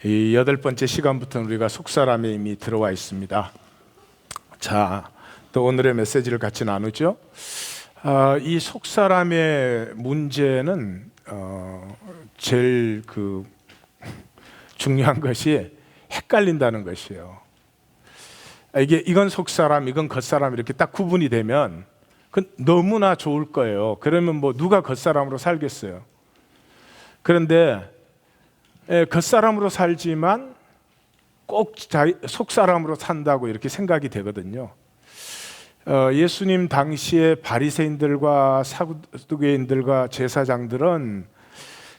이 8번째 시간부터는 우리가 속사람에 이미 들어와 있습니다. 자, 또 오늘의 메시지를 같이 나누죠. 이 속사람의 문제는 제일 중요한 것이 헷갈린다는 것이에요. 이건 속사람, 이건 겉사람 이렇게 딱 구분이 되면 너무나 좋을 거예요. 그러면 누가 겉사람으로 살겠어요? 그런데 겉사람으로 살지만 꼭 속사람으로 산다고 이렇게 생각이 되거든요. 예수님 당시에 바리새인들과 사두개인들과 제사장들은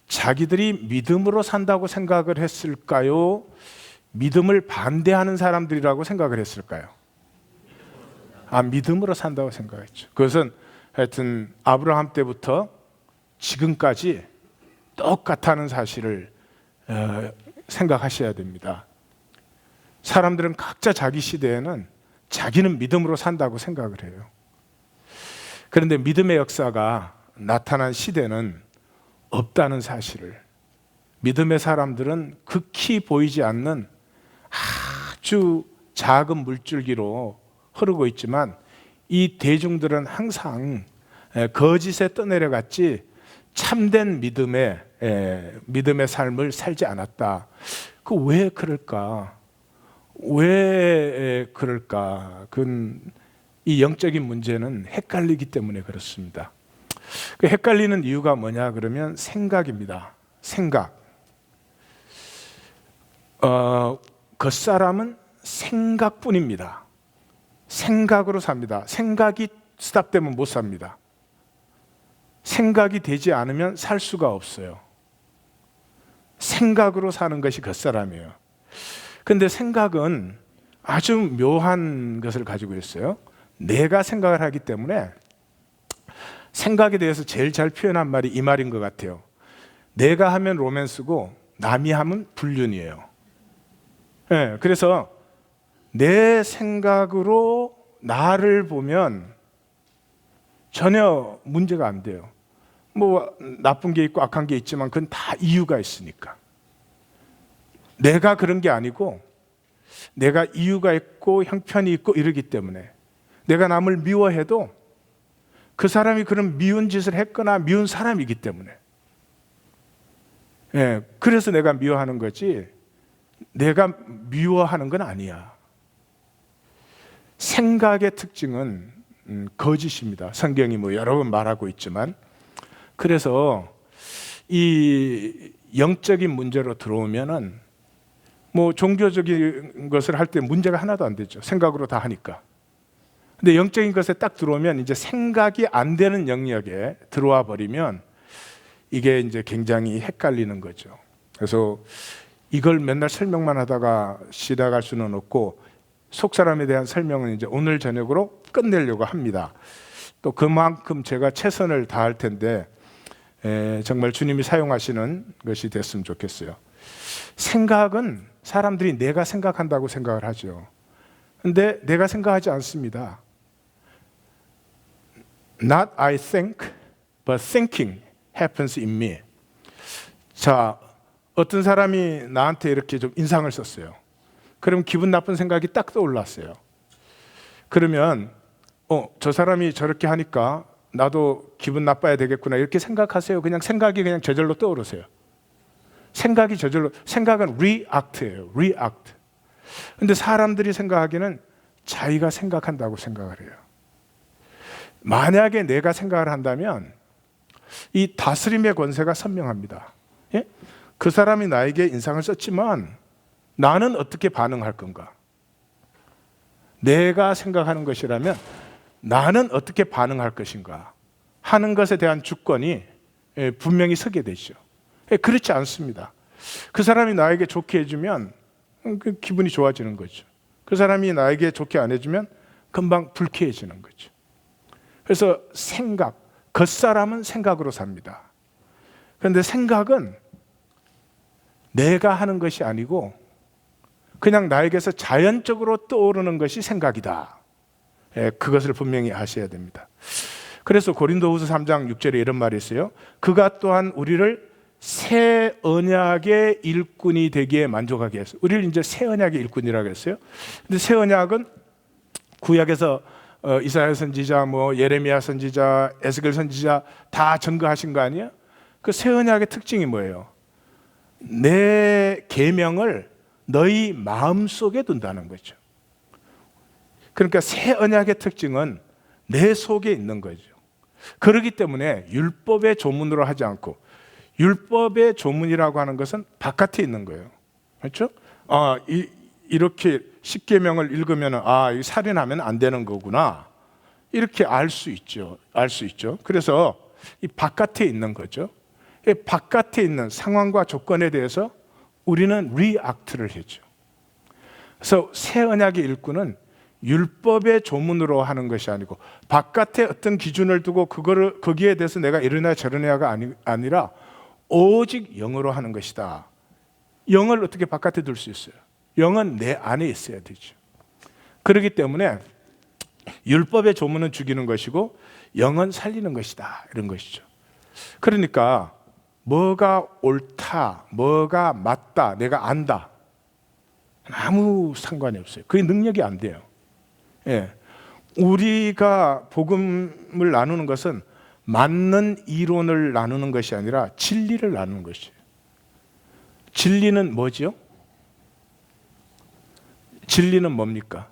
자기들이 믿음으로 산다고 생각을 했을까요? 믿음을 반대하는 사람들이라고 생각을 했을까요? 믿음으로 산다고 생각했죠. 그것은 하여튼 아브라함 때부터 지금까지 똑같다는 사실을 생각하셔야 됩니다. 사람들은 각자 자기 시대에는 자기는 믿음으로 산다고 생각을 해요. 그런데 믿음의 역사가 나타난 시대는 없다는 사실을, 믿음의 사람들은 극히 보이지 않는 아주 작은 물줄기로 흐르고 있지만 이 대중들은 항상 거짓에 떠내려갔지 참된 믿음의 삶을 살지 않았다. 왜 그럴까? 왜 그럴까? 이 영적인 문제는 헷갈리기 때문에 그렇습니다. 헷갈리는 이유가 뭐냐 그러면 생각입니다. 생각. 겉사람은 생각뿐입니다. 생각으로 삽니다. 생각이 스탑되면 못 삽니다. 생각이 되지 않으면 살 수가 없어요. 생각으로 사는 것이 겉사람이에요. 근데 생각은 아주 묘한 것을 가지고 있어요. 내가 생각을 하기 때문에 생각에 대해서 제일 잘 표현한 말이 이 말인 것 같아요. 내가 하면 로맨스고 남이 하면 불륜이에요. 네, 그래서 내 생각으로 나를 보면 전혀 문제가 안 돼요. 나쁜 게 있고 악한 게 있지만 그건 다 이유가 있으니까. 내가 그런 게 아니고 내가 이유가 있고 형편이 있고 이러기 때문에 내가 남을 미워해도 그 사람이 그런 미운 짓을 했거나 미운 사람이기 때문에 그래서 내가 미워하는 거지 내가 미워하는 건 아니야. 생각의 특징은 거짓입니다. 성경이 여러 번 말하고 있지만 그래서 이 영적인 문제로 들어오면은 종교적인 것을 할 때 문제가 하나도 안 되죠. 생각으로 다 하니까. 근데 영적인 것에 딱 들어오면 이제 생각이 안 되는 영역에 들어와 버리면 이게 이제 굉장히 헷갈리는 거죠. 그래서 이걸 맨날 설명만 하다가 시작할 수는 없고 속사람에 대한 설명은 이제 오늘 저녁으로 끝내려고 합니다. 또 그만큼 제가 최선을 다할 텐데 정말 주님이 사용하시는 것이 됐으면 좋겠어요. 생각은 사람들이 내가 생각한다고 생각을 하죠. 근데 내가 생각하지 않습니다. Not I think, but thinking happens in me. 자, 어떤 사람이 나한테 이렇게 좀 인상을 썼어요. 그럼 기분 나쁜 생각이 딱 떠올랐어요. 그러면 저 사람이 저렇게 하니까 나도 기분 나빠야 되겠구나 이렇게 생각하세요? 그냥 생각이 그냥 저절로 떠오르세요? 생각이 저절로, 생각은 react예요. react. 근데 사람들이 생각하기는 자기가 생각한다고 생각을 해요. 만약에 내가 생각을 한다면 이 다스림의 권세가 선명합니다. 예? 그 사람이 나에게 인상을 썼지만 나는 어떻게 반응할 건가? 내가 생각하는 것이라면 나는 어떻게 반응할 것인가 하는 것에 대한 주권이 분명히 서게 되죠. 그렇지 않습니다. 그 사람이 나에게 좋게 해주면 기분이 좋아지는 거죠. 그 사람이 나에게 좋게 안 해주면 금방 불쾌해지는 거죠. 그래서 생각, 겉사람은 생각으로 삽니다. 그런데 생각은 내가 하는 것이 아니고 그냥 나에게서 자연적으로 떠오르는 것이 생각이다. 그것을 분명히 아셔야 됩니다. 그래서 고린도후서 3장 6절에 이런 말이 있어요. 그가 또한 우리를 새 언약의 일꾼이 되기에 만족하게 했어요. 우리를 이제 새 언약의 일꾼이라고 했어요. 근데 새 언약은 구약에서 이사야 선지자, 예레미야 선지자, 에스겔 선지자 다 증거하신 거 아니에요? 그 새 언약의 특징이 뭐예요? 내 계명을 너희 마음속에 둔다는 거죠. 그러니까 새 언약의 특징은 내 속에 있는 거죠. 그렇기 때문에 율법의 조문으로 하지 않고, 율법의 조문이라고 하는 것은 바깥에 있는 거예요. 그렇죠? 이렇게 십계명을 읽으면 이 살인하면 안 되는 거구나, 이렇게 알 수 있죠. 그래서 이 바깥에 있는 거죠. 이 바깥에 있는 상황과 조건에 대해서 우리는 리액트를 했죠. 그래서 새 언약의 일꾼은 율법의 조문으로 하는 것이 아니고, 바깥에 어떤 기준을 두고 거기에 대해서 내가 이러냐 저러냐가 아니라 오직 영으로 하는 것이다. 영을 어떻게 바깥에 둘 수 있어요? 영은 내 안에 있어야 되죠. 그렇기 때문에 율법의 조문은 죽이는 것이고 영은 살리는 것이다, 이런 것이죠. 그러니까 뭐가 옳다, 뭐가 맞다, 내가 안다, 아무 상관이 없어요. 그게 능력이 안 돼요. 우리가 복음을 나누는 것은 맞는 이론을 나누는 것이 아니라 진리를 나누는 것이에요. 진리는 뭐죠? 진리는 뭡니까?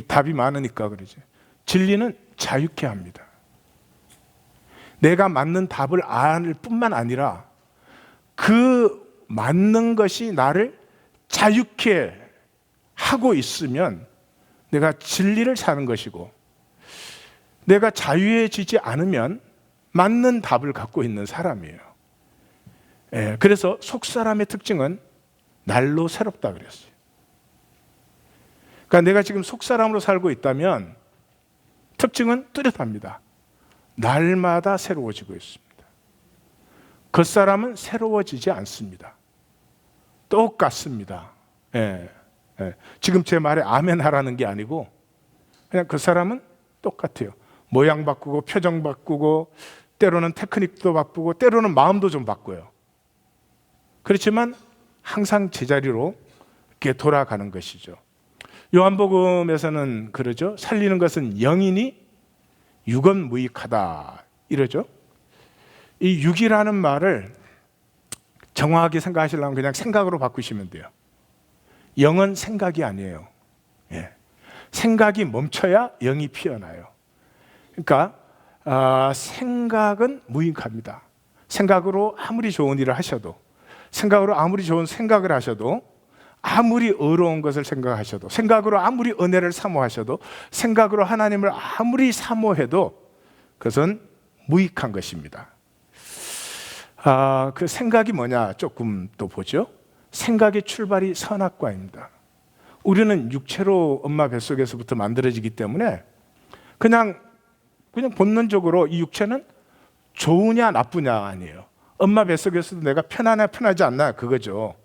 답이 많으니까 그러지. 진리는 자유케 합니다. 내가 맞는 답을 알 뿐만 아니라 그 맞는 것이 나를 자유케 하고 있으면 내가 진리를 사는 것이고, 내가 자유해지지 않으면 맞는 답을 갖고 있는 사람이에요. 그래서 속사람의 특징은 날로 새롭다 그랬어요. 그러니까 내가 지금 속사람으로 살고 있다면 특징은 뚜렷합니다. 날마다 새로워지고 있습니다. 겉사람은 새로워지지 않습니다. 똑같습니다. 지금 제 말에 아멘 하라는 게 아니고, 그냥 그 사람은 똑같아요. 모양 바꾸고 표정 바꾸고 때로는 테크닉도 바꾸고 때로는 마음도 좀 바꿔요. 그렇지만 항상 제자리로 이렇게 돌아가는 것이죠. 요한복음에서는 그러죠. 살리는 것은 영이니 육은 무익하다, 이러죠. 이 육이라는 말을 정확하게 생각하시려면 그냥 생각으로 바꾸시면 돼요. 영은 생각이 아니에요. 생각이 멈춰야 영이 피어나요. 그러니까 생각은 무익합니다. 생각으로 아무리 좋은 일을 하셔도, 생각으로 아무리 좋은 생각을 하셔도, 아무리 어려운 것을 생각하셔도, 생각으로 아무리 은혜를 사모하셔도, 생각으로 하나님을 아무리 사모해도 그것은 무익한 것입니다. 그 생각이 뭐냐 조금 또 보죠. 생각의 출발이 선악과입니다. 우리는 육체로 엄마 뱃속에서부터 만들어지기 때문에 그냥 본능적으로 이 육체는 좋으냐 나쁘냐 아니에요. 엄마 뱃속에서도 내가 편하냐 편하지 않나, 그거죠.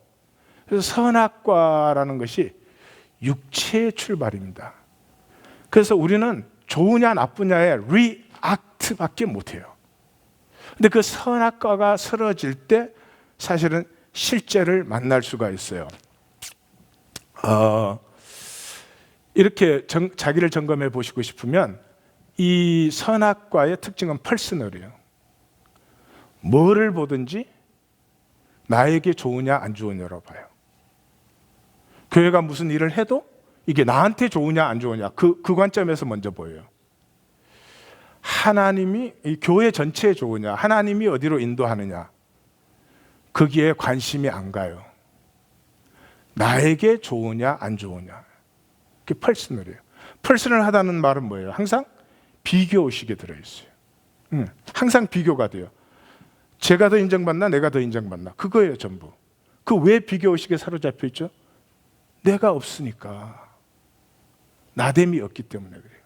그래서 선악과라는 것이 육체의 출발입니다. 그래서 우리는 좋으냐 나쁘냐의 리액트밖에 못해요. 근데 그 선악과가 쓰러질 때 사실은 실제를 만날 수가 있어요. 이렇게 자기를 점검해 보시고 싶으면 이 선악과의 특징은 퍼스널이에요. 뭐를 보든지 나에게 좋으냐 안 좋으냐로 봐요. 교회가 무슨 일을 해도 이게 나한테 좋으냐 안 좋으냐, 그 관점에서 먼저 보여요. 하나님이 이 교회 전체에 좋으냐, 하나님이 어디로 인도하느냐, 거기에 관심이 안 가요. 나에게 좋으냐 안 좋으냐, 그게 퍼스널이에요. 퍼스널하다는 말은 뭐예요? 항상 비교의식에 들어있어요. 항상 비교가 돼요. 제가 더 인정받나 내가 더 인정받나, 그거예요 전부. 그 왜 비교의식에 사로잡혀 있죠? 내가 없으니까, 나됨이 없기 때문에 그래요.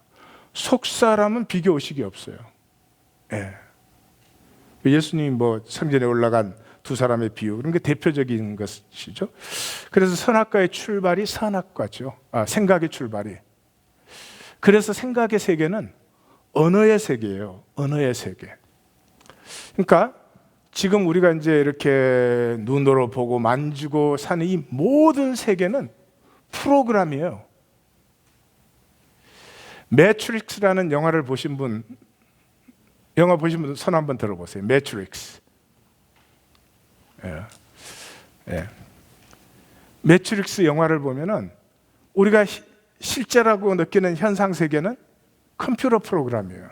속사람은 비교의식이 없어요. 예수님 성전에 올라간 두 사람의 비유, 그런 게 대표적인 것이죠. 그래서 선악과의 출발이 선악과죠. 생각의 출발이. 그래서 생각의 세계는 언어의 세계예요. 언어의 세계. 그러니까 지금 우리가 이제 이렇게 눈으로 보고 만지고 사는 이 모든 세계는 프로그램이에요. 매트릭스라는 영화를 보신 분, 영화 보신 분 손 한번 들어보세요. 매트릭스. 예. 예. 매트릭스 영화를 보면은 우리가 실제라고 느끼는 현상 세계는 컴퓨터 프로그램이에요.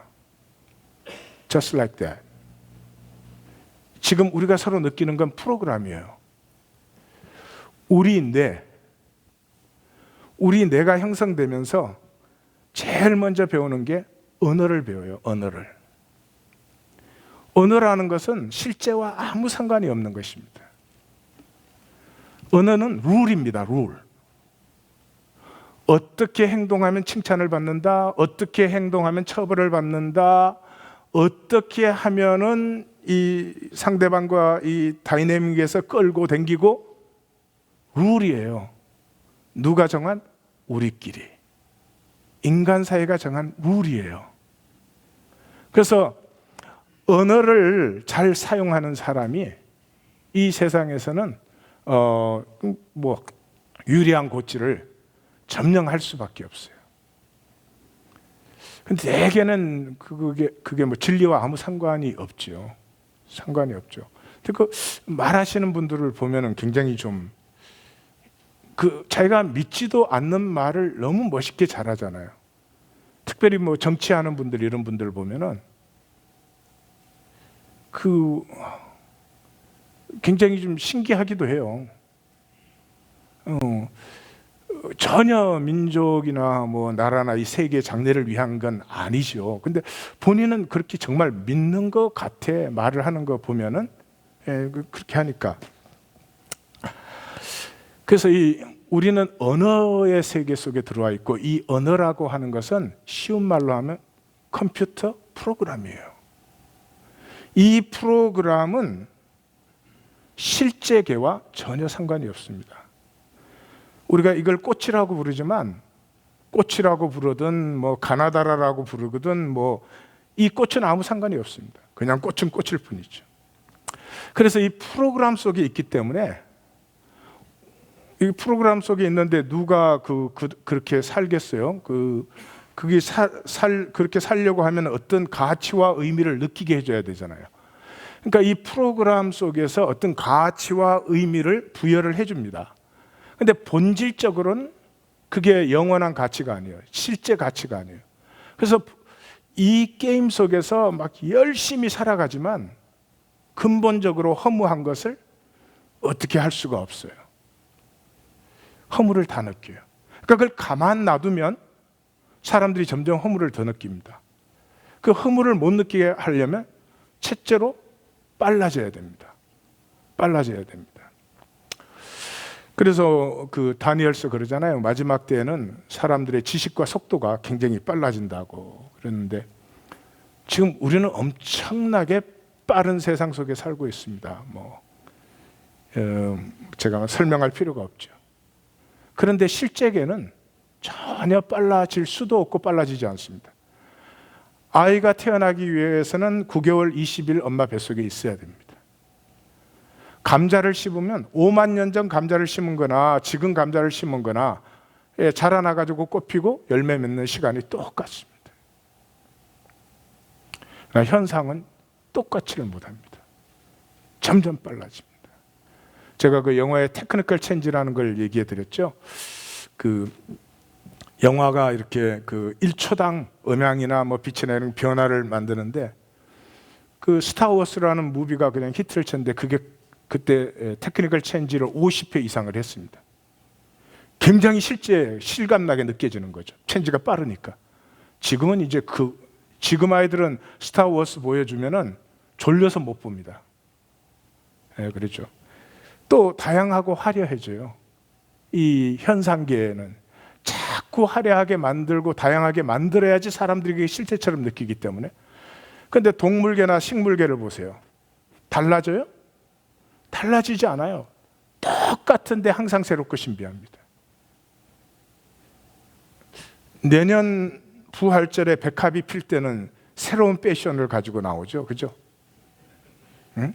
Just like that. 지금 우리가 서로 느끼는 건 프로그램이에요. 우리 뇌가 형성되면서 제일 먼저 배우는 게 언어를 배워요. 언어라는 것은 실제와 아무 상관이 없는 것입니다. 언어는 룰입니다. 룰. 어떻게 행동하면 칭찬을 받는다. 어떻게 행동하면 처벌을 받는다. 어떻게 하면은 이 상대방과 이 다이내믹에서 끌고 당기고, 룰이에요. 누가 정한? 우리끼리. 인간 사회가 정한 룰이에요. 그래서 언어를 잘 사용하는 사람이 이 세상에서는 유리한 고지를 점령할 수밖에 없어요. 근데 대개는 그게 뭐 진리와 아무 상관이 없죠. 상관이 없죠. 근데 그 말하시는 분들을 보면은 굉장히 좀 자기가 믿지도 않는 말을 너무 멋있게 잘하잖아요. 특별히 뭐 정치하는 분들, 이런 분들 보면은 굉장히 좀 신기하기도 해요. 전혀 민족이나 뭐 나라나 이 세계 장래를 위한 건 아니죠. 근데 본인은 그렇게 정말 믿는 것 같아 말을 하는 거 보면은 그렇게 하니까. 그래서 우리는 언어의 세계 속에 들어와 있고, 이 언어라고 하는 것은 쉬운 말로 하면 컴퓨터 프로그램이에요. 이 프로그램은 실제계와 전혀 상관이 없습니다. 우리가 이걸 꽃이라고 부르지만, 꽃이라고 부르든 뭐 가나다라라고 부르거든 뭐 이 꽃은 아무 상관이 없습니다. 그냥 꽃은 꽃일 뿐이죠. 그래서 이 프로그램 속에 있기 때문에, 이 프로그램 속에 있는데 누가 그렇게 살겠어요? 그렇게 살려고 하면 어떤 가치와 의미를 느끼게 해줘야 되잖아요. 그러니까 이 프로그램 속에서 어떤 가치와 의미를 부여를 해줍니다. 근데 본질적으로는 그게 영원한 가치가 아니에요. 실제 가치가 아니에요. 그래서 이 게임 속에서 막 열심히 살아가지만 근본적으로 허무한 것을 어떻게 할 수가 없어요. 허물을 다 느껴요. 그러니까 그걸 가만 놔두면 사람들이 점점 허물을 더 느낍니다. 그 허물을 못 느끼게 하려면 첫째로 빨라져야 됩니다. 빨라져야 됩니다. 그래서 다니엘서 그러잖아요. 마지막 때에는 사람들의 지식과 속도가 굉장히 빨라진다고 그랬는데, 지금 우리는 엄청나게 빠른 세상 속에 살고 있습니다. 제가 설명할 필요가 없죠. 그런데 실제계는 전혀 빨라질 수도 없고 빨라지지 않습니다. 아이가 태어나기 위해서는 9개월 20일 엄마 뱃속에 있어야 됩니다. 감자를 심으면 5만 년 전 감자를 심은 거나 지금 감자를 심은 거나 자라나가지고 꽃 피고 열매 맺는 시간이 똑같습니다. 현상은 똑같지를 못합니다. 점점 빨라집니다. 제가 그 영화의 테크니컬 체인지라는 걸 얘기해 드렸죠. 영화가 이렇게 1초당 음향이나 뭐 빛이나 이런 변화를 만드는데, 스타워스라는 무비가 그냥 히트를 쳤는데 그게 그때 테크니컬 체인지를 50회 이상을 했습니다. 굉장히 실감나게 느껴지는 거죠. 체인지가 빠르니까. 지금은 이제 지금 아이들은 스타워스 보여주면은 졸려서 못 봅니다. 그렇죠. 또 다양하고 화려해져요. 이 현상계는 자꾸 화려하게 만들고 다양하게 만들어야지 사람들이 실제처럼 느끼기 때문에. 그런데 동물계나 식물계를 보세요. 달라져요? 달라지지 않아요. 똑같은데 항상 새롭고 신비합니다. 내년 부활절에 백합이 필 때는 새로운 패션을 가지고 나오죠. 그죠? 응?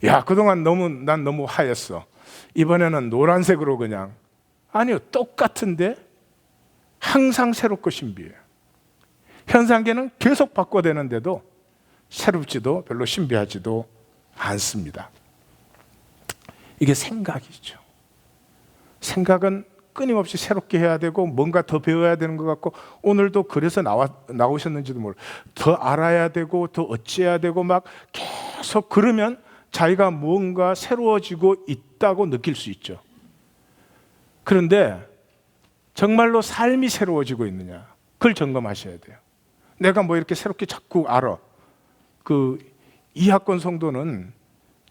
야, 그동안 난 너무 하였어. 이번에는 노란색으로 그냥. 아니요, 똑같은데 항상 새롭고 신비해요. 현상계는 계속 바꿔대는데도 새롭지도 별로 신비하지도 않습니다. 이게 생각이죠. 생각은 끊임없이 새롭게 해야 되고 뭔가 더 배워야 되는 것 같고, 오늘도 그래서 나오셨는지도 몰라요. 더 알아야 되고 더 어찌해야 되고 막 계속 그러면 자기가 뭔가 새로워지고 있다고 느낄 수 있죠. 그런데 정말로 삶이 새로워지고 있느냐, 그걸 점검하셔야 돼요. 내가 뭐 이렇게 새롭게 자꾸 알아. 이학권 성도는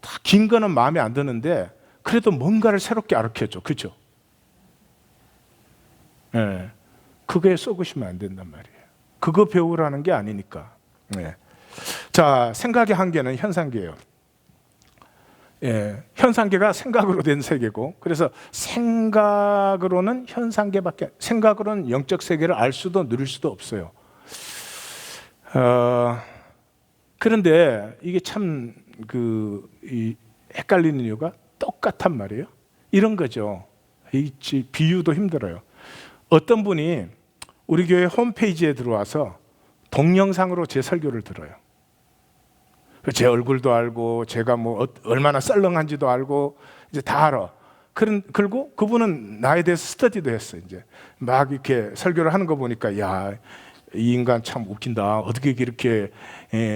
다 긴 거는 마음에 안 드는데 그래도 뭔가를 새롭게 알아켜줘. 그죠? 네. 그거에 쏘으시면 안 된단 말이에요. 그거 배우라는 게 아니니까. 네. 자, 생각의 한계는 현상계예요. 예, 현상계가 생각으로 된 세계고, 그래서 생각으로는 생각으로는 영적 세계를 알 수도 누릴 수도 없어요. 그런데 이게 참 헷갈리는 이유가 똑같단 말이에요. 이런 거죠. 비유도 힘들어요. 어떤 분이 우리 교회 홈페이지에 들어와서 동영상으로 제 설교를 들어요. 제 얼굴도 알고 제가 뭐 얼마나 썰렁한지도 알고 이제 다 알아. 그리고 그분은 나에 대해서 스터디도 했어. 이제 막 이렇게 설교를 하는 거 보니까, 야, 이 인간 참 웃긴다. 어떻게 이렇게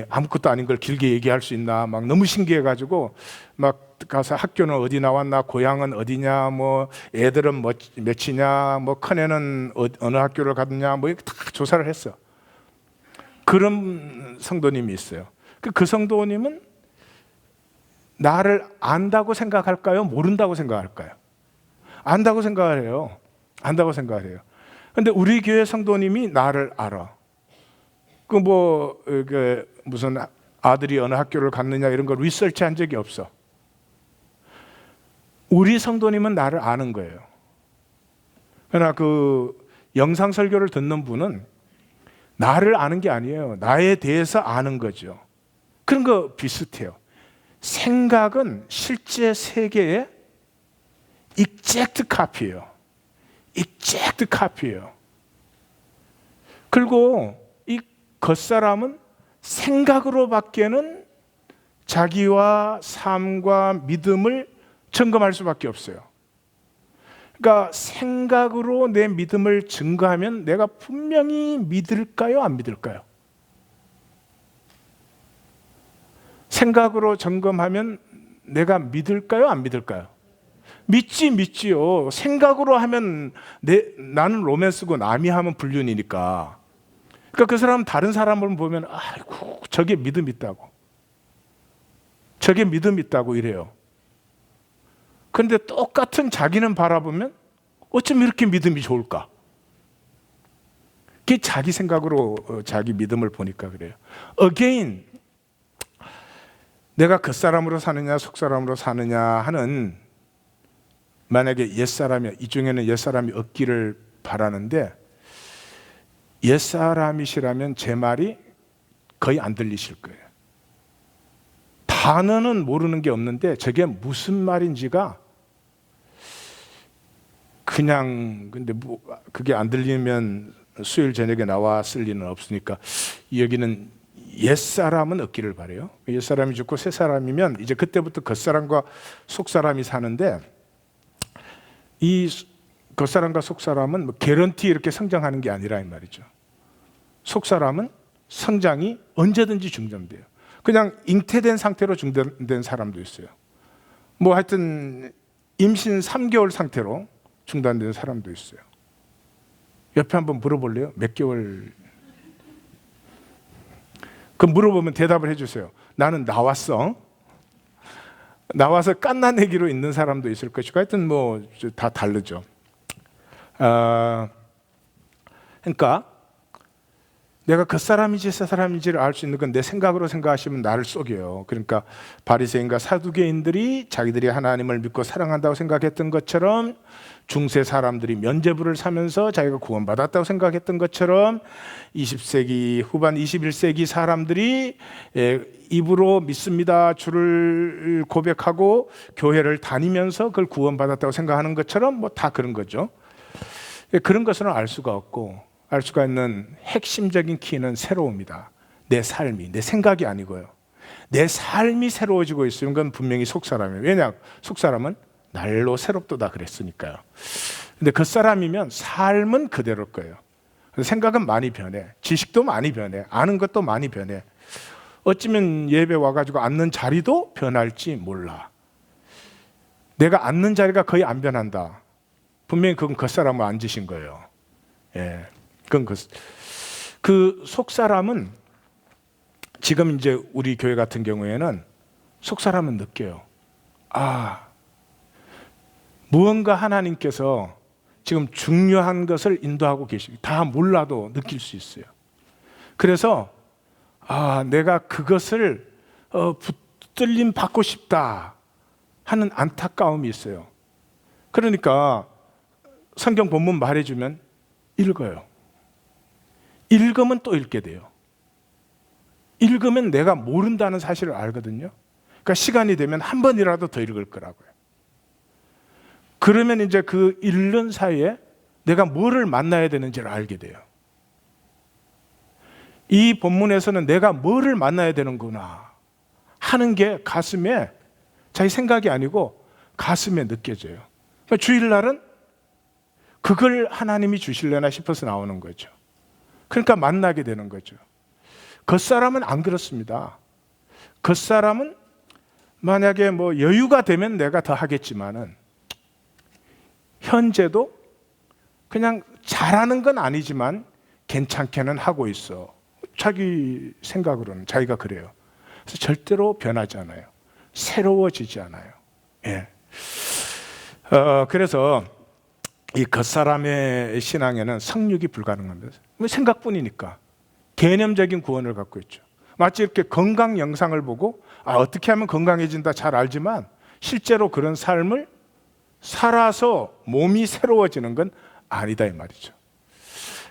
아무것도 아닌 걸 길게 얘기할 수 있나. 막 너무 신기해가지고 막 가서 학교는 어디 나왔나, 고향은 어디냐, 뭐 애들은 몇이냐, 뭐 큰애는 어느 학교를 갔냐, 뭐 이렇게 다 조사를 했어. 그런 성도님이 있어요. 그 성도님은 나를 안다고 생각할까요? 모른다고 생각할까요? 안다고 생각을 해요. 안다고 생각을 해요. 근데 우리 교회 성도님이 나를 알아. 무슨 아들이 어느 학교를 갔느냐 이런 걸 리서치한 적이 없어. 우리 성도님은 나를 아는 거예요. 그러나 영상 설교를 듣는 분은 나를 아는 게 아니에요. 나에 대해서 아는 거죠. 그런 거 비슷해요. 생각은 실제 세계의 익젝트 카피예요. 익젝트 카피예요. 그리고 이 겉사람은 생각으로밖에는 자기와 삶과 믿음을 점검할 수밖에 없어요. 그러니까 생각으로 내 믿음을 증거하면 내가 분명히 믿을까요? 안 믿을까요? 생각으로 점검하면 내가 믿을까요? 안 믿을까요? 믿지요. 생각으로 하면 나는 로맨스고 남이 하면 불륜이니까. 그러니까 그 사람은 다른 사람을 보면, 아이고, 저게 믿음 있다고. 저게 믿음 있다고 이래요. 그런데 똑같은 자기는 바라보면 어쩜 이렇게 믿음이 좋을까? 그게 자기 생각으로 자기 믿음을 보니까 그래요. Again, 내가 겉사람으로 사느냐 속사람으로 사느냐 하는, 만약에 옛사람이, 이 중에는 옛사람이 없기를 바라는데, 옛사람이시라면 제 말이 거의 안 들리실 거예요. 단어는 모르는 게 없는데 저게 무슨 말인지가 그냥, 근데 뭐 그게 안 들리면 수요일 저녁에 나왔을 리는 없으니까 여기는 옛사람은 없기를 바라요. 옛사람이 죽고 새사람이면 이제 그때부터 겉사람과 속사람이 사는데, 이 겉사람과 속사람은 뭐 개런티 이렇게 성장하는 게 아니라 이 말이죠. 속사람은 성장이 언제든지 중단돼요. 그냥 잉태된 상태로 중단된 사람도 있어요. 뭐 하여튼 임신 3개월 상태로 중단된 사람도 있어요. 옆에 한번 물어볼래요? 몇 개월? 그럼 물어보면 대답을 해주세요. 나는 나왔어. 나와서 깐나내기로 있는 사람도 있을 것이고, 하여튼 뭐 다 다르죠. 그러니까 내가 그 사람인지 새 사람인지를 알 수 있는 건 내 생각으로 생각하시면 나를 속여요. 그러니까 바리새인과 사두개인들이 자기들이 하나님을 믿고 사랑한다고 생각했던 것처럼, 중세 사람들이 면죄부를 사면서 자기가 구원받았다고 생각했던 것처럼, 20세기 후반 21세기 사람들이 입으로 믿습니다 주를 고백하고 교회를 다니면서 그걸 구원받았다고 생각하는 것처럼 뭐 다 그런 거죠. 그런 것은 알 수가 없고, 알 수가 있는 핵심적인 키는 새로움이다. 내 삶이, 내 생각이 아니고요. 내 삶이 새로워지고 있으면 그건 분명히 속사람이에요. 왜냐? 속사람은 날로 새롭도다 그랬으니까요. 근데 그 사람이면 삶은 그대로일 거예요. 생각은 많이 변해. 지식도 많이 변해. 아는 것도 많이 변해. 어쩌면 예배 와가지고 앉는 자리도 변할지 몰라. 내가 앉는 자리가 거의 안 변한다. 분명히 그건 겉사람을 앉으신 거예요. 예. 그건 그 속사람은 지금 이제 우리 교회 같은 경우에는 속사람은 느껴요. 아, 무언가 하나님께서 지금 중요한 것을 인도하고 계시고 다 몰라도 느낄 수 있어요. 그래서 아, 내가 그것을 붙들림 받고 싶다 하는 안타까움이 있어요. 그러니까 성경 본문 말해주면 읽어요. 읽으면 또 읽게 돼요. 읽으면 내가 모른다는 사실을 알거든요. 그러니까 시간이 되면 한 번이라도 더 읽을 거라고요. 그러면 이제 그 읽는 사이에 내가 뭐를 만나야 되는지를 알게 돼요. 이 본문에서는 내가 뭐를 만나야 되는구나 하는 게 가슴에, 자기 생각이 아니고 가슴에 느껴져요. 그러니까 주일날은 그걸 하나님이 주실려나 싶어서 나오는 거죠. 그러니까 만나게 되는 거죠. 겉사람은 안 그렇습니다. 겉사람은 만약에 뭐 여유가 되면 내가 더 하겠지만은 현재도 그냥 잘하는 건 아니지만 괜찮게는 하고 있어. 자기 생각으로는 자기가 그래요. 그래서 절대로 변하지 않아요. 새로워지지 않아요. 예. 그래서 이 겉사람의 신앙에는 성육이 불가능합니다. 생각뿐이니까. 개념적인 구원을 갖고 있죠. 마치 이렇게 건강 영상을 보고 어떻게 하면 건강해진다 잘 알지만 실제로 그런 삶을 살아서 몸이 새로워지는 건 아니다 이 말이죠.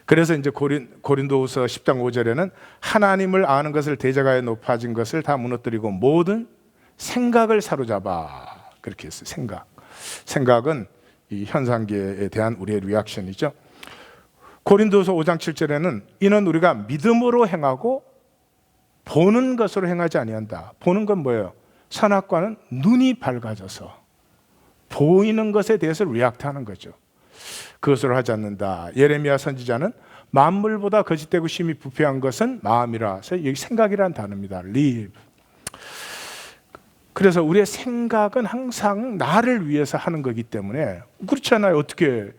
그래서 이제 고린도후서 10장 5절에는 하나님을 아는 것을 대적하여 높아진 것을 다 무너뜨리고 모든 생각을 사로잡아, 그렇게 했어요. 생각은 이 현상계에 대한 우리의 리액션이죠. 고린도서 5장 7절에는 이는 우리가 믿음으로 행하고 보는 것으로 행하지 아니한다. 보는 건 뭐예요? 선악과는 눈이 밝아져서 보이는 것에 대해서 리액트하는 거죠. 그것으로 하지 않는다. 예레미야 선지자는 만물보다 거짓되고 심히 부패한 것은 마음이라서 여기 생각이라는 단어입니다. live. 그래서 우리의 생각은 항상 나를 위해서 하는 거기 때문에 그렇지 않아요. 어떻게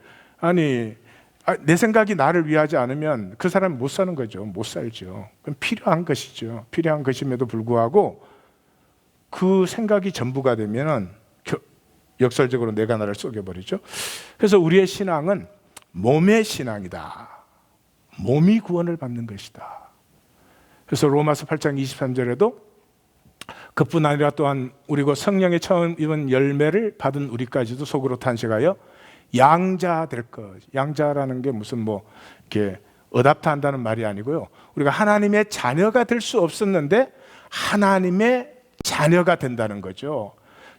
내 생각이 나를 위하지 않으면 그 사람이 못 사는 거죠. 못 살죠. 그럼 필요한 것이죠. 필요한 것임에도 불구하고 그 생각이 전부가 되면은 역설적으로 내가 나를 속여버리죠. 그래서 우리의 신앙은 몸의 신앙이다. 몸이 구원을 받는 것이다. 그래서 로마서 8장 23절에도 그뿐 아니라 또한 우리고 성령의 처음 입은 열매를 받은 우리까지도 속으로 탄식하여 양자 될 것. 양자라는 게 무슨 뭐 이렇게 어답트 한다는 말이 아니고요. 우리가 하나님의 자녀가 될 수 없었는데 하나님의 자녀가 된다는 거죠.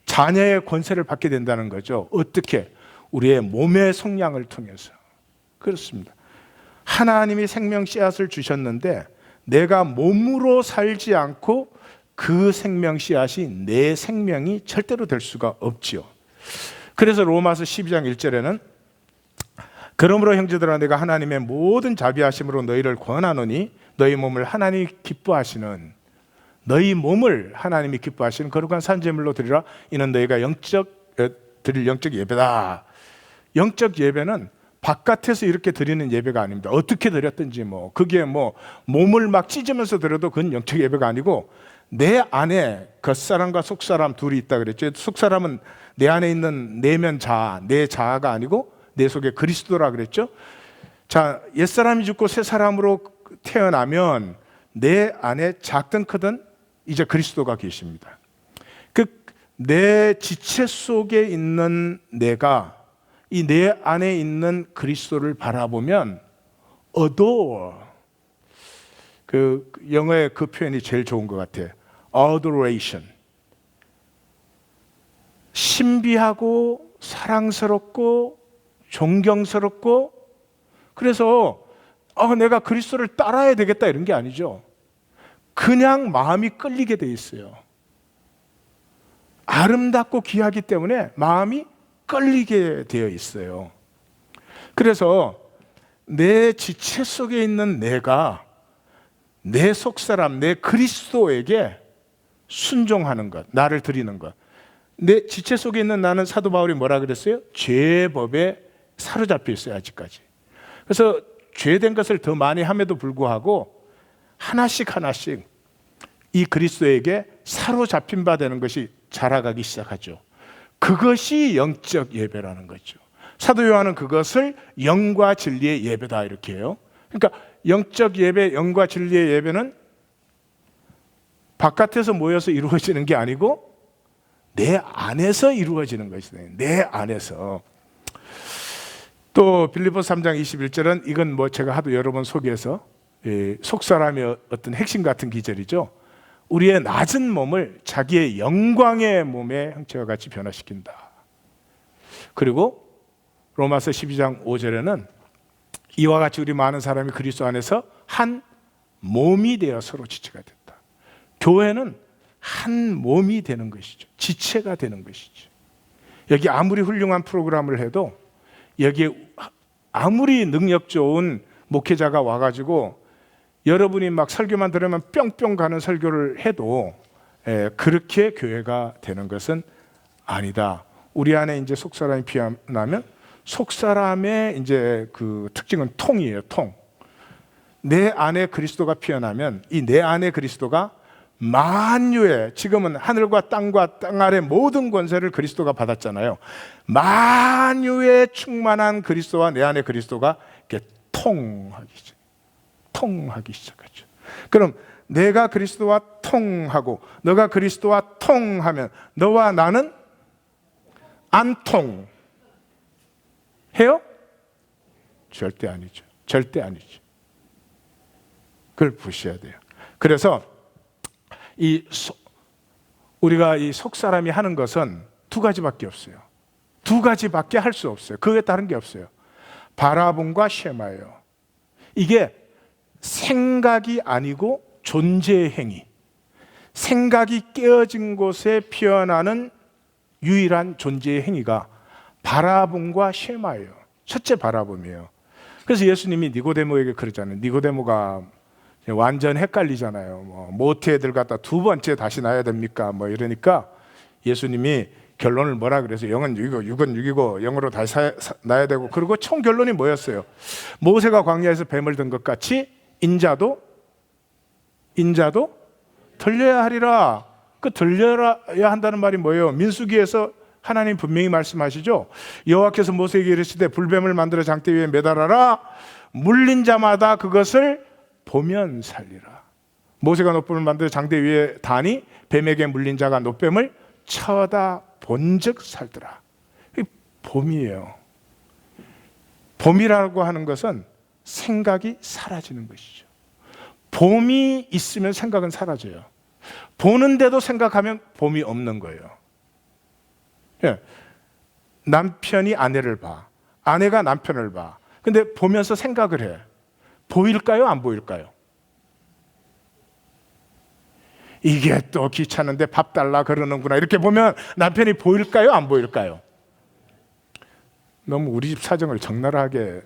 자녀의 권세를 받게 된다는 거죠. 어떻게? 우리의 몸의 속량을 통해서. 그렇습니다. 하나님이 생명 씨앗을 주셨는데 내가 몸으로 살지 않고 그 생명 씨앗이 내 생명이 절대로 될 수가 없지요. 그래서 로마서 12장 1절에는 그러므로 형제들아 내가 하나님의 모든 자비하심으로 너희를 권하노니 너희 몸을 하나님이 기뻐하시는, 너희 몸을 하나님이 기뻐하시는 거룩한 산제물로 드리라. 이는 너희가 드릴 영적 예배다. 영적 예배는 바깥에서 이렇게 드리는 예배가 아닙니다. 어떻게 드렸든지 그게 몸을 막 찢으면서 드려도 그건 영적 예배가 아니고 내 안에 겉사람과 속사람 둘이 있다 그랬죠. 속사람은 내 안에 있는 내면 자아, 내 자아가 아니고 내 속에 그리스도라 그랬죠. 자, 옛사람이 죽고 새 사람으로 태어나면 내 안에 작든 크든 이제 그리스도가 계십니다. 내 지체 속에 있는 내가 이 내 안에 있는 그리스도를 바라보면 adore, 그 영어의 그 표현이 제일 좋은 것 같아. adoration. 신비하고 사랑스럽고 존경스럽고, 그래서 내가 그리스도를 따라야 되겠다 이런 게 아니죠. 그냥 마음이 끌리게 돼 있어요. 아름답고 귀하기 때문에 마음이 끌리게 되어 있어요. 그래서 내 지체 속에 있는 내가 내 속사람, 내 그리스도에게 순종하는 것, 나를 드리는 것. 내 지체 속에 있는 나는, 사도 바울이 뭐라 그랬어요? 죄의 법에 사로잡혀 있어요, 아직까지. 그래서 죄된 것을 더 많이 함에도 불구하고 하나씩 이 그리스도에게 사로잡힌 바 되는 것이 자라가기 시작하죠. 그것이 영적 예배라는 거죠. 사도 요한은 그것을 영과 진리의 예배다 이렇게 해요. 그러니까 영적 예배, 영과 진리의 예배는 바깥에서 모여서 이루어지는 게 아니고 내 안에서 이루어지는 것이다. 내 안에서. 또 빌립보서 3장 21절은 이건 제가 하도 여러 번 소개해서 속사람의 어떤 핵심 같은 기절이죠. 우리의 낮은 몸을 자기의 영광의 몸의 형체와 같이 변화시킨다. 그리고 로마서 12장 5절에는 이와 같이 우리 많은 사람이 그리스도 안에서 한 몸이 되어 서로 지체가 됐다. 교회는 한 몸이 되는 것이죠. 지체가 되는 것이죠. 여기 아무리 훌륭한 프로그램을 해도 여기에 아무리 능력 좋은 목회자가 와가지고 여러분이 막 설교만 들으면 뿅뿅 가는 설교를 해도 그렇게 교회가 되는 것은 아니다. 우리 안에 이제 속사람이 피어나면 속사람의 이제 그 특징은 통이에요, 통. 내 안에 그리스도가 피어나면 이 내 안에 그리스도가 만유의, 지금은 하늘과 땅과 땅 아래 모든 권세를 그리스도가 받았잖아요. 만유의 충만한 그리스도와 내 안에 그리스도가 이렇게 통하기 시작하죠. 그럼 내가 그리스도와 통하고 너가 그리스도와 통하면 너와 나는 안 통해요? 절대 아니죠. 절대 아니죠. 그걸 보셔야 돼요. 그래서 우리가 이 속사람이 하는 것은 두 가지밖에 없어요. 두 가지밖에 할 수 없어요. 그 외에 다른 게 없어요. 바라봄과 쉐마예요. 이게 생각이 아니고 존재의 행위. 생각이 깨어진 곳에 피어나는 유일한 존재의 행위가 바라봄과 쉐마예요. 첫째 바라봄이에요. 그래서 예수님이 니고데모에게 그러잖아요. 니고데모가 완전 헷갈리잖아요. 모태애들 갖다 두 번째 다시 낳아야 됩니까? 이러니까 예수님이 결론을 뭐라 그래서 영은 6이고 육은 6이고 영으로 다시 낳아야 되고, 그리고 총 결론이 뭐였어요? 모세가 광야에서 뱀을 든 것 같이 인자도 들려야 하리라. 그 들려야 한다는 말이 뭐예요? 민수기에서 하나님 분명히 말씀하시죠. 여호와께서 모세에게 이르시되 불뱀을 만들어 장대 위에 매달아라. 물린 자마다 그것을 보면 살리라. 모세가 노뱀을 만들어 장대 위에 다니 뱀에게 물린 자가 노뱀을 쳐다본즉 살더라. 이 봄이에요. 봄이라고 하는 것은 생각이 사라지는 것이죠. 봄이 있으면 생각은 사라져요. 보는데도 생각하면 봄이 없는 거예요. 남편이 아내를 봐, 아내가 남편을 봐. 근데 보면서 생각을 해. 보일까요? 안 보일까요? 이게 또 귀찮은데 밥 달라 그러는구나. 이렇게 보면 남편이 보일까요? 안 보일까요? 너무 우리 집 사정을 적나라하게.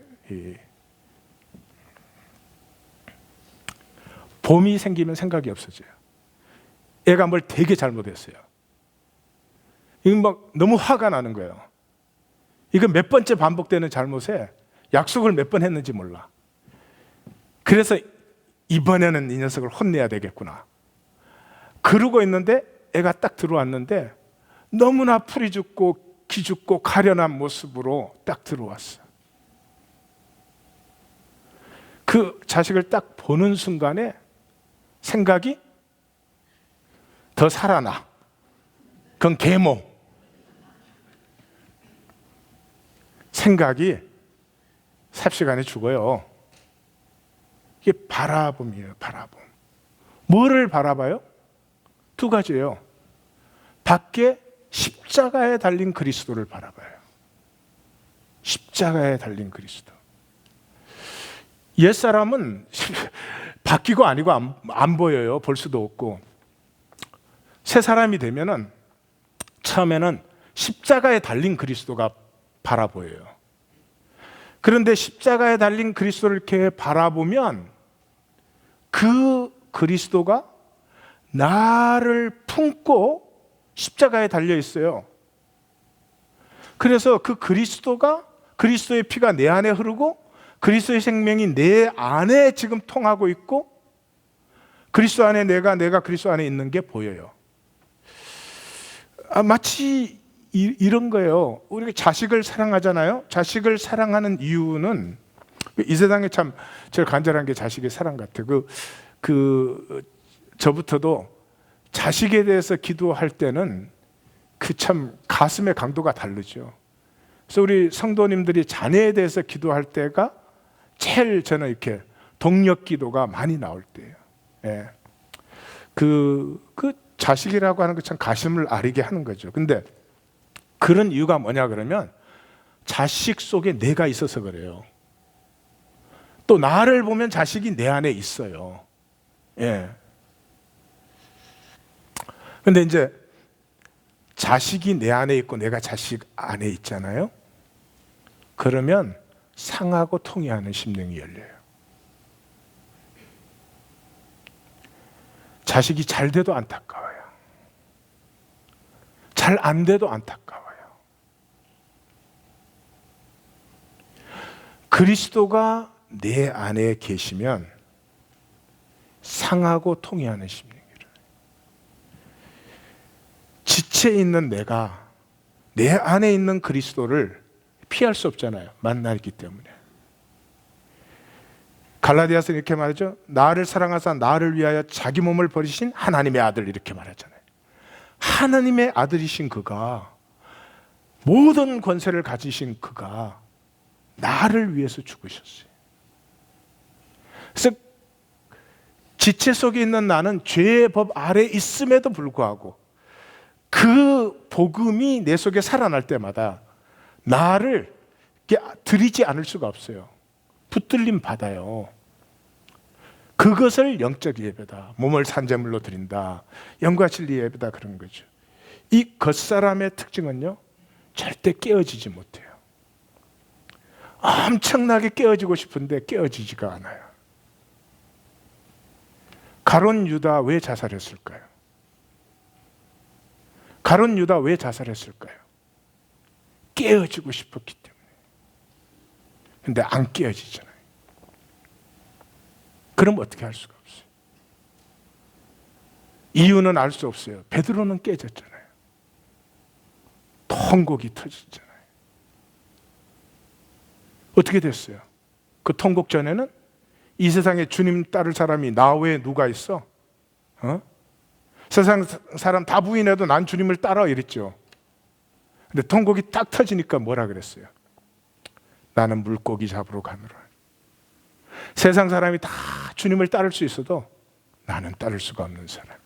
봄이 생기면 생각이 없어져요. 애가 뭘 되게 잘못했어요. 이건 막 너무 화가 나는 거예요. 이건 몇 번째 반복되는 잘못에 약속을 몇 번 했는지 몰라. 그래서 이번에는 이 녀석을 혼내야 되겠구나. 그러고 있는데 애가 딱 들어왔는데 너무나 풀이 죽고 기죽고 가련한 모습으로 딱 들어왔어. 그 자식을 딱 보는 순간에 생각이 더 살아나. 그건 계모. 생각이 삽시간에 죽어요. 이게 바라봄이에요, 바라봄. 뭐를 바라봐요? 두 가지예요. 밖에 십자가에 달린 그리스도를 바라봐요. 십자가에 달린 그리스도. 옛사람은 바뀌고 아니고 안 보여요. 볼 수도 없고. 새 사람이 되면은 처음에는 십자가에 달린 그리스도가 바라 보여요. 그런데 십자가에 달린 그리스도를 이렇게 바라보면 그 그리스도가 나를 품고 십자가에 달려 있어요. 그래서 그 그리스도가, 그리스도의 피가 내 안에 흐르고 그리스도의 생명이 내 안에 지금 통하고 있고 그리스도 안에 내가 그리스도 안에 있는 게 보여요. 마치 이런 거예요. 우리가 자식을 사랑하잖아요. 자식을 사랑하는 이유는 이 세상에 참 제일 간절한 게 자식의 사랑 같아요. 저부터도 자식에 대해서 기도할 때는 그 참 가슴의 강도가 다르죠. 그래서 우리 성도님들이 자녀에 대해서 기도할 때가 제일 저는 이렇게 동력 기도가 많이 나올 때예요. 예. 그 자식이라고 하는 거 참 가슴을 아리게 하는 거죠. 근데 그런 이유가 뭐냐 그러면 자식 속에 내가 있어서 그래요. 또 나를 보면 자식이 내 안에 있어요. 예. 근데 이제 자식이 내 안에 있고 내가 자식 안에 있잖아요. 그러면 상하고 통해하는 심령이 열려요. 자식이 잘 돼도 안타까워요. 잘 안 돼도 안타까워요. 그리스도가 내 안에 계시면 상하고 통해하는 심령이 일어나요. 지체 있는 내가 내 안에 있는 그리스도를 피할 수 없잖아요. 만나기 때문에. 갈라디아서 이렇게 말하죠. 나를 사랑하사 나를 위하여 자기 몸을 버리신 하나님의 아들, 이렇게 말하잖아요. 하나님의 아들이신 그가, 모든 권세를 가지신 그가 나를 위해서 죽으셨어요. 그래서 지체 속에 있는 나는 죄의 법 아래 있음에도 불구하고 그 복음이 내 속에 살아날 때마다 나를 드리지 않을 수가 없어요. 붙들림 받아요. 그것을 영적 예배다, 몸을 산제물로 드린다, 영과 진리 예배다, 그런 거죠. 이 겉사람의 특징은요, 절대 깨어지지 못해요. 엄청나게 깨어지고 싶은데 깨어지지가 않아요. 가룟 유다 왜 자살했을까요? 가룟 유다 왜 자살했을까요? 깨어지고 싶었기 때문에. 근데 안 깨어지잖아요. 그럼 어떻게 할 수가 없어요. 이유는 알 수 없어요. 베드로는 깨졌잖아요. 통곡이 터졌잖아요. 어떻게 됐어요? 그 통곡 전에는 이 세상에 주님 따를 사람이 나 외에 누가 있어? 세상 사람 다 부인해도 난 주님을 따라 이랬죠. 근데 통곡이 딱 터지니까 뭐라 그랬어요? 나는 물고기 잡으러 가노라. 세상 사람이 다 주님을 따를 수 있어도 나는 따를 수가 없는 사람.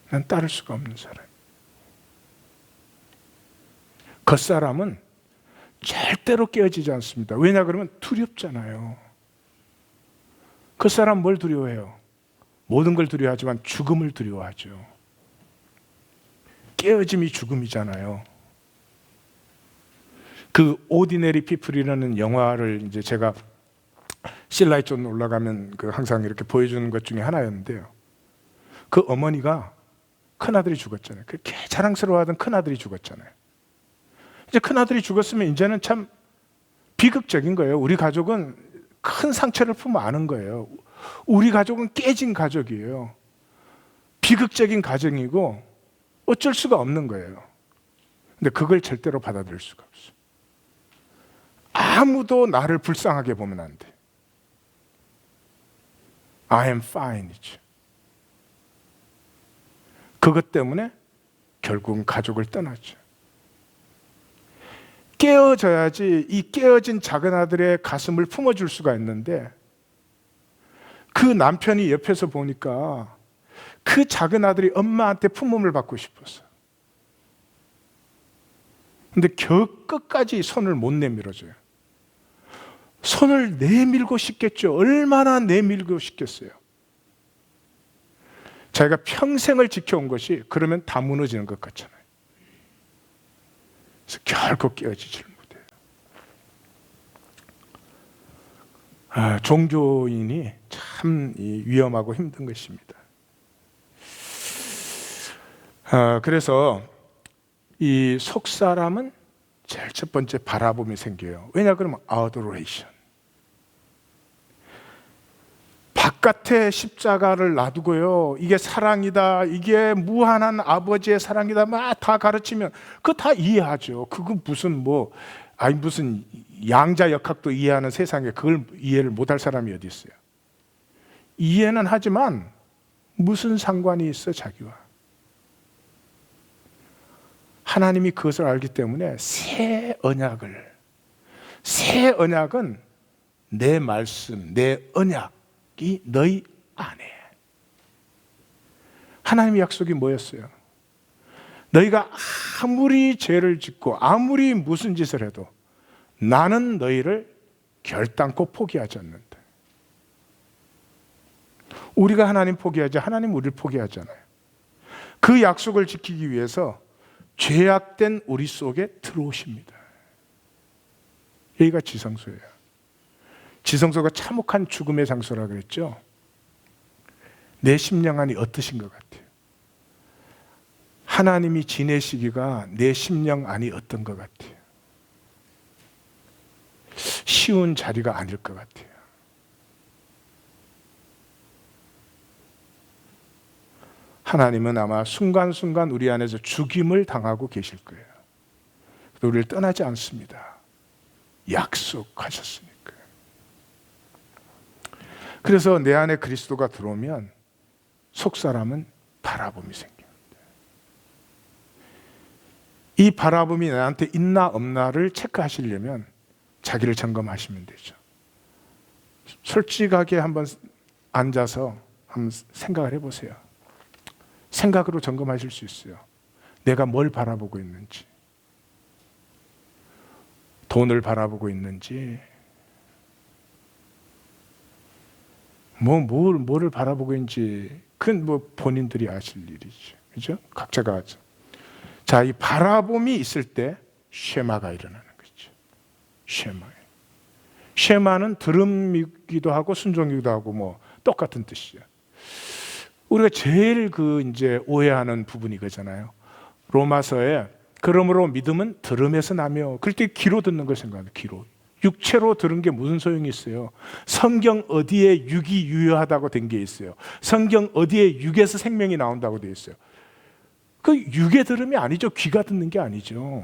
난 따를 수가 없는 사람. 겉사람은 절대로 깨어지지 않습니다. 왜냐 그러면 두렵잖아요. 겉사람 뭘 두려워해요? 모든 걸 두려워하지만 죽음을 두려워하죠. 깨어짐이 죽음이잖아요. 그 오디네리 피플이라는 영화를 이제 제가 실라이존 올라가면 항상 이렇게 보여주는 것 중에 하나였는데요. 그 어머니가 큰아들이 죽었잖아요. 그렇게 자랑스러워하던 큰아들이 죽었잖아요. 이제 큰아들이 죽었으면 이제는 참 비극적인 거예요. 우리 가족은 큰 상처를 품어 안은 거예요. 우리 가족은 깨진 가족이에요. 비극적인 가정이고 어쩔 수가 없는 거예요. 근데 그걸 절대로 받아들일 수가 없어요. 아무도 나를 불쌍하게 보면 안 돼. I am fine이죠. 그것 때문에 결국은 가족을 떠나죠. 깨어져야지 이 깨어진 작은 아들의 가슴을 품어줄 수가 있는데, 그 남편이 옆에서 보니까 그 작은 아들이 엄마한테 품음을 받고 싶었어. 근데 끝까지 손을 못 내밀어줘요. 손을 내밀고 싶겠죠. 얼마나 내밀고 싶겠어요. 자기가 평생을 지켜온 것이 그러면 다 무너지는 것 같잖아요. 그래서 결코 깨어지질 못해요. 종교인이 참 위험하고 힘든 것입니다. 그래서 이 속사람은 제일 첫 번째 바라봄이 생겨요. 왜냐 그러면 adoration. 바깥에 십자가를 놔두고요, 이게 사랑이다, 이게 무한한 아버지의 사랑이다 막 다 가르치면 그거 다 이해하죠. 그거 무슨 무슨 양자 역학도 이해하는 세상에 그걸 이해를 못할 사람이 어디 있어요. 이해는 하지만 무슨 상관이 있어 자기와. 하나님이 그것을 알기 때문에 새 언약은 내 말씀, 내 언약이 너희 안에. 하나님의 약속이 뭐였어요? 너희가 아무리 죄를 짓고 아무리 무슨 짓을 해도 나는 너희를 결단코 포기하지 않는다. 우리가 하나님 포기하지 하나님 우리를 포기하잖아요. 그 약속을 지키기 위해서 죄악된 우리 속에 들어오십니다. 여기가 지성소예요. 지성소가 참혹한 죽음의 장소라 그랬죠. 내 심령 안이 어떠신 것 같아요? 하나님이 지내시기가 내 심령 안이 어떤 것 같아요? 쉬운 자리가 아닐 것 같아요. 하나님은 아마 순간순간 우리 안에서 죽임을 당하고 계실 거예요. 우리를 떠나지 않습니다. 약속하셨으니까. 그래서 내 안에 그리스도가 들어오면 속사람은 바라봄이 생깁니다. 이 바라봄이 나한테 있나 없나를 체크하시려면 자기를 점검하시면 되죠. 솔직하게 한번 앉아서 한번 생각을 해보세요. 생각으로 점검하실 수 있어요. 내가 뭘 바라보고 있는지, 돈을 바라보고 있는지, 뭐를 바라보고 있는지, 그건 본인들이 아실 일이죠. 그죠? 각자가 하죠. 자, 이 바라봄이 있을 때 쉐마가 일어나는 거죠. 쉐마는 들음이기도 하고 순종이기도 하고 똑같은 뜻이죠. 우리가 제일 이제 오해하는 부분이 그거잖아요. 로마서에 그러므로 믿음은 들음에서 나며, 그럴 때 귀로 듣는 걸 생각합니다. 귀로. 육체로 들은 게 무슨 소용이 있어요? 성경 어디에 육이 유효하다고 된 게 있어요? 성경 어디에 육에서 생명이 나온다고 돼 있어요? 그 육의 들음이 아니죠. 귀가 듣는 게 아니죠.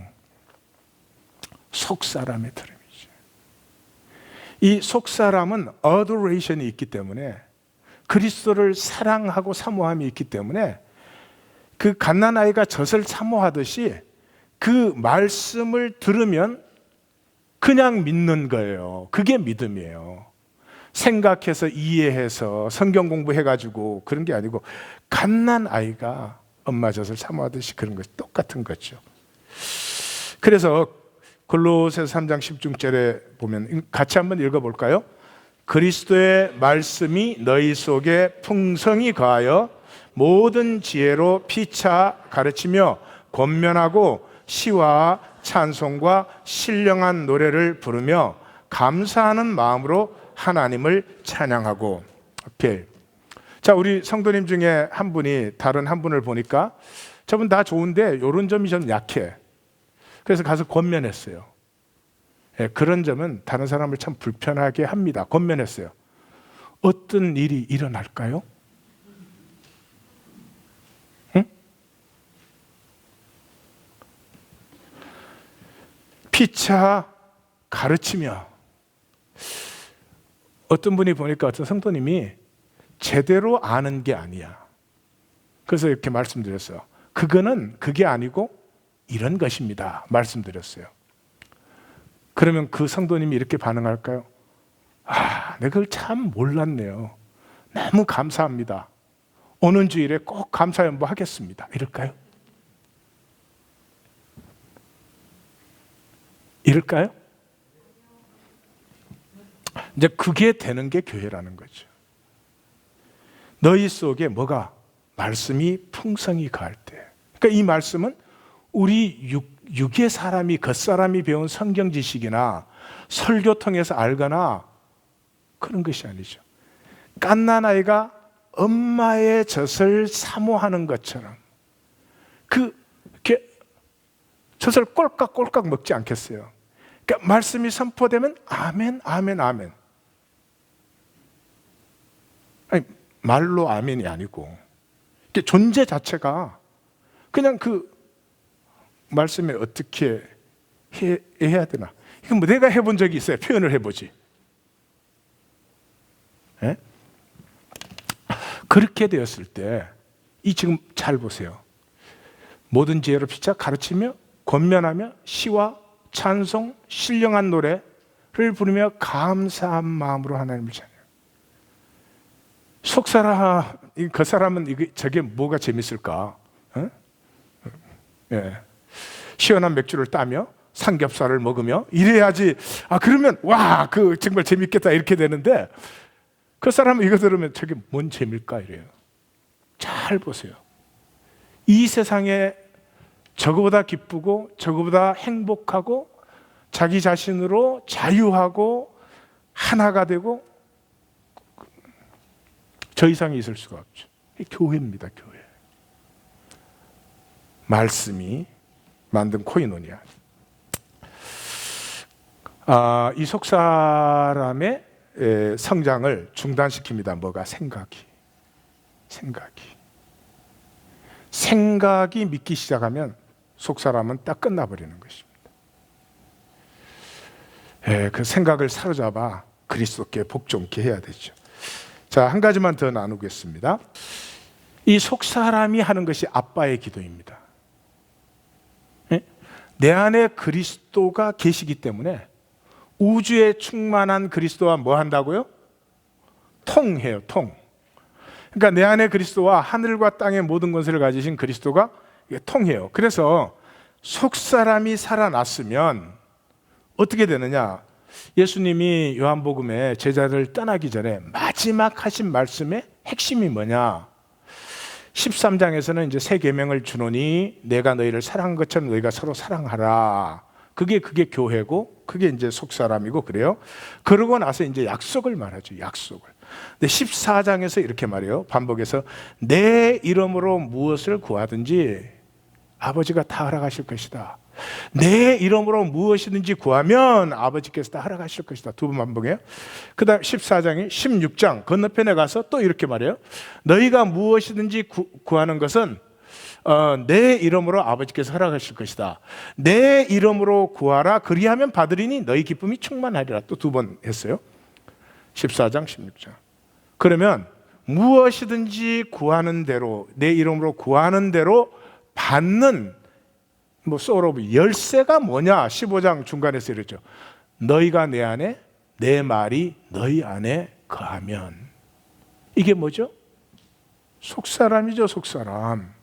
속사람의 들음이죠. 이 속사람은 adoration이 있기 때문에, 그리스도를 사랑하고 사모함이 있기 때문에 그 갓난아이가 젖을 사모하듯이 그 말씀을 들으면 그냥 믿는 거예요. 그게 믿음이에요. 생각해서 이해해서 성경 공부해가지고 그런 게 아니고, 갓난아이가 엄마 젖을 사모하듯이 그런 것이 똑같은 거죠. 그래서 골로새서 3장 16절에 보면 같이 한번 읽어볼까요? 그리스도의 말씀이 너희 속에 풍성히 거하여 모든 지혜로 피차 가르치며 권면하고 시와 찬송과 신령한 노래를 부르며 감사하는 마음으로 하나님을 찬양하고. 오케이. 자, 우리 성도님 중에 한 분이 다른 한 분을 보니까 저분 다 좋은데 이런 점이 좀 약해. 그래서 가서 권면했어요. 그런 점은 다른 사람을 참 불편하게 합니다. 권면했어요. 어떤 일이 일어날까요? 응? 피차 가르치며, 어떤 분이 보니까 어떤 성도님이 제대로 아는 게 아니야. 그래서 이렇게 말씀드렸어요. 그게 아니고 이런 것입니다. 말씀드렸어요. 그러면 그 성도님이 이렇게 반응할까요? 내가 그걸 참 몰랐네요. 너무 감사합니다. 오는 주일에 꼭 감사 연보 하겠습니다. 이럴까요? 이럴까요? 이제 그게 되는 게 교회라는 거죠. 너희 속에 뭐가? 말씀이 풍성히 가할 때. 그러니까 이 말씀은 우리 육의 사람이, 겉사람이 배운 성경 지식이나 설교 통해서 알거나 그런 것이 아니죠. 갓난아이가 엄마의 젖을 사모하는 것처럼 이렇게 젖을 꼴깍꼴깍 먹지 않겠어요. 그러니까 말씀이 선포되면 아멘, 아멘, 아멘. 아니, 말로 아멘이 아니고 존재 자체가 그냥 그 말씀에 어떻게 해야 되나? 이건 뭐 내가 해본 적이 있어요. 표현을 해보지. 예? 그렇게 되었을 때, 지금 잘 보세요. 모든 지혜로 피차 가르치며 권면하며 시와 찬송, 신령한 노래를 부르며 감사한 마음으로 하나님을 찬양. 속사람, 그 사람은 저게 뭐가 재밌을까? 어? 예. 시원한 맥주를 따며 삼겹살을 먹으며 이래야지. 그러면 와, 정말 재밌겠다 이렇게 되는데, 그 사람은 이거 들으면 저게 뭔 재미일까 이래요. 잘 보세요. 이 세상에 저거보다 기쁘고 저거보다 행복하고 자기 자신으로 자유하고 하나가 되고 저 이상이 있을 수가 없죠. 교회입니다, 교회. 말씀이 만든 코이노니아. 이 속사람의 성장을 중단시킵니다. 뭐가? 생각이 믿기 시작하면 속사람은 딱 끝나버리는 것입니다. 그 생각을 사로잡아 그리스도께 복종케 해야 되죠. 자, 한 가지만 더 나누겠습니다. 이 속사람이 하는 것이 아빠의 기도입니다. 내 안에 그리스도가 계시기 때문에 우주에 충만한 그리스도와 뭐 한다고요? 통해요, 통. 그러니까 내 안에 그리스도와 하늘과 땅의 모든 권세를 가지신 그리스도가 통해요. 그래서 속사람이 살아났으면 어떻게 되느냐? 예수님이 요한복음에 제자를 떠나기 전에 마지막 하신 말씀의 핵심이 뭐냐? 13장에서는 이제 새 계명을 주노니 내가 너희를 사랑한 것처럼 너희가 서로 사랑하라. 그게 교회고, 그게 이제 속사람이고 그래요. 그러고 나서 이제 약속을 말하죠. 약속을. 근데 14장에서 이렇게 말해요. 반복해서 내 이름으로 무엇을 구하든지 아버지가 다 허락하실 것이다. 내 이름으로 무엇이든지 구하면 아버지께서 다 허락하실 것이다. 두 번 반복해요. 그 다음 14장이 16장 건너편에 가서 또 이렇게 말해요. 너희가 무엇이든지 구하는 것은 내 이름으로 아버지께서 허락하실 것이다. 내 이름으로 구하라. 그리하면 받으리니 너희 기쁨이 충만하리라. 또 두 번 했어요. 14장 16장. 그러면 무엇이든지 구하는 대로, 내 이름으로 구하는 대로 받는 소로브 열쇠가 뭐냐? 15장 중간에서 이랬죠. 너희가 내 안에, 내 말이 너희 안에 거하면. 이게 뭐죠? 속사람이죠. 속사람.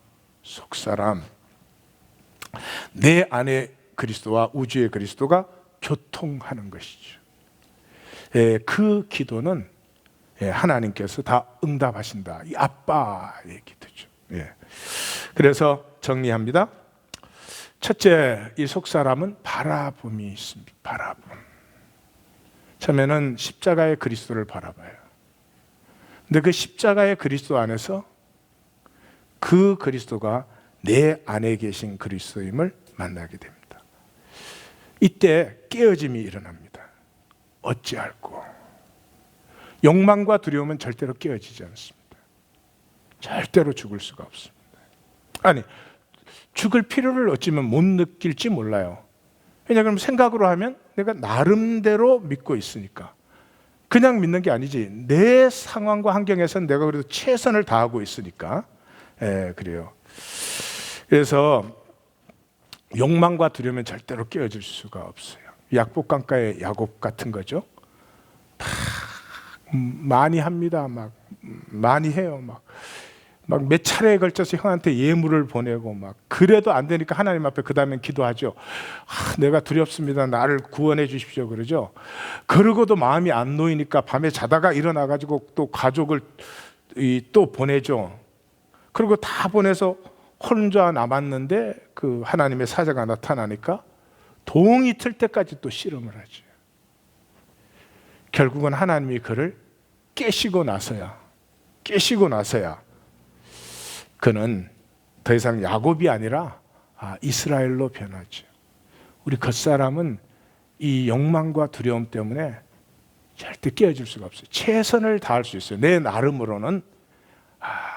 내 안에 그리스도와 우주의 그리스도가 교통하는 것이죠. 그 기도는 하나님께서 다 응답하신다. 이 아빠의 기도죠. 그래서 정리합니다. 첫째, 이 속사람은 바라봄이 있습니다. 바라봄. 처음에는 십자가의 그리스도를 바라봐요. 근데 그 십자가의 그리스도 안에서 그 그리스도가 내 안에 계신 그리스도임을 만나게 됩니다. 이때 깨어짐이 일어납니다. 어찌할꼬. 욕망과 두려움은 절대로 깨어지지 않습니다. 절대로 죽을 수가 없습니다. 아니, 죽을 필요를 어쩌면 못 느낄지 몰라요. 왜냐하면 생각으로 하면 내가 나름대로 믿고 있으니까. 그냥 믿는 게 아니지. 내 상황과 환경에서는 내가 그래도 최선을 다하고 있으니까. 그래요. 그래서 욕망과 두려움은 절대로 깨어질 수가 없어요. 약복강가의 야곱 같은 거죠. 많이 합니다. 막 많이 해요. 막 몇 차례에 걸쳐서 형한테 예물을 보내고 막 그래도 안 되니까 하나님 앞에 그 다음엔 기도하죠. 내가 두렵습니다. 나를 구원해 주십시오. 그러죠. 그러고도 마음이 안 놓이니까 밤에 자다가 일어나가지고 또 가족을 또 보내죠. 그리고 다 보내서 혼자 남았는데 그 하나님의 사자가 나타나니까 동이 틀 때까지 또 씨름을 하죠. 결국은 하나님이 그를 깨시고 나서야 그는 더 이상 야곱이 아니라 이스라엘로 변하죠. 우리 겉사람은 이 욕망과 두려움 때문에 절대 깨어질 수가 없어요. 최선을 다할 수 있어요. 내 나름으로는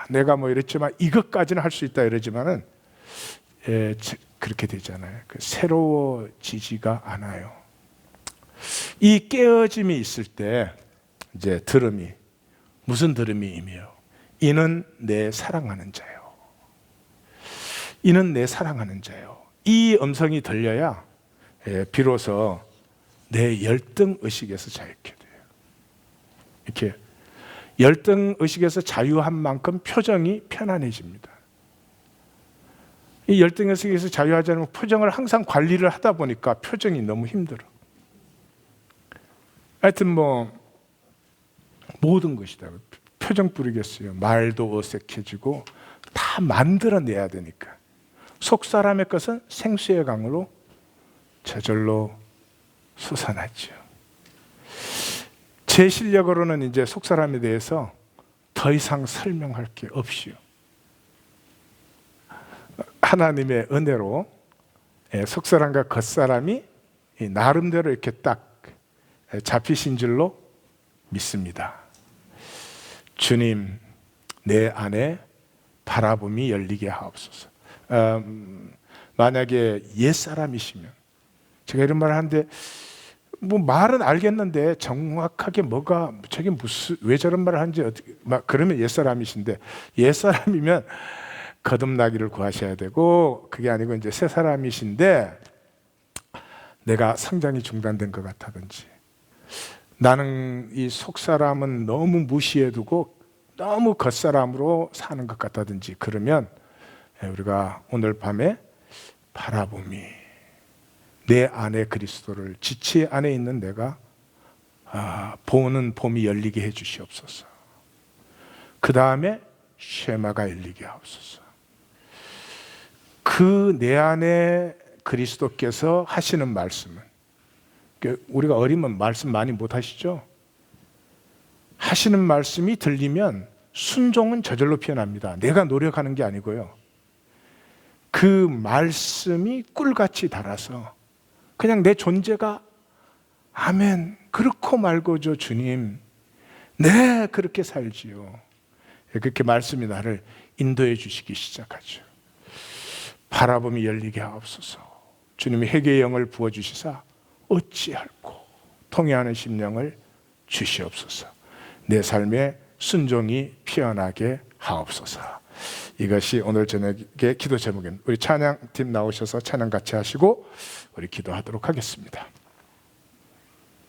내가 뭐 이랬지만 이것까지는 할 수 있다 이러지만은 그렇게 되잖아요. 새로워지지가 않아요. 이 깨어짐이 있을 때 이제 들음이 무슨 들음이 임해요? 이는 내 사랑하는 자요. 이는 내 사랑하는 자요. 이 음성이 들려야 비로소 내 열등 의식에서 자유케 돼요. 이렇게 열등 의식에서 자유한 만큼 표정이 편안해집니다. 이 열등 의식에서 자유하지 않으면 표정을 항상 관리를 하다 보니까 표정이 너무 힘들어. 하여튼 뭐 모든 것이다. 표정 뿌리겠어요. 말도 어색해지고 다 만들어내야 되니까. 속 사람의 것은 생수의 강으로 저절로 솟아나죠. 제 실력으로는 이제 속 사람에 대해서 더 이상 설명할 게 없이요. 하나님의 은혜로 속 사람과 겉 사람이 나름대로 이렇게 딱 잡히신 줄로 믿습니다. 주님, 내 안에 바라봄이 열리게 하옵소서. 만약에 옛사람이시면, 제가 이런 말을 하는데 뭐 말은 알겠는데 정확하게 뭐가 저게 무슨 왜 저런 말을 하는지 어떻게 막 그러면 옛사람이신데, 옛사람이면 거듭나기를 구하셔야 되고, 그게 아니고 이제 새 사람이신데 내가 성장이 중단된 것 같다든지, 나는 이 속사람은 너무 무시해두고 너무 겉사람으로 사는 것 같다든지, 그러면 우리가 오늘 밤에 바라봄이 내 안에 그리스도를, 지체 안에 있는 내가 보는 봄이 열리게 해 주시옵소서. 그 다음에 쉐마가 열리게 하옵소서. 그 내 안에 그리스도께서 하시는 말씀은, 우리가 어리면 말씀 많이 못 하시죠? 하시는 말씀이 들리면 순종은 저절로 피어납니다. 내가 노력하는 게 아니고요. 그 말씀이 꿀같이 달아서 그냥 내 존재가 아멘, 그렇고 말고죠 주님, 네 그렇게 살지요. 그렇게 말씀이 나를 인도해 주시기 시작하죠. 바라봄이 열리게 하옵소서. 주님이 회개의 영을 부어주시사 어찌할꼬 통회하는 심령을 주시옵소서. 내 삶에 순종이 피어나게 하옵소서. 이것이 오늘 저녁의 기도 제목입니다. 우리 찬양팀 나오셔서 찬양 같이 하시고 우리 기도하도록 하겠습니다.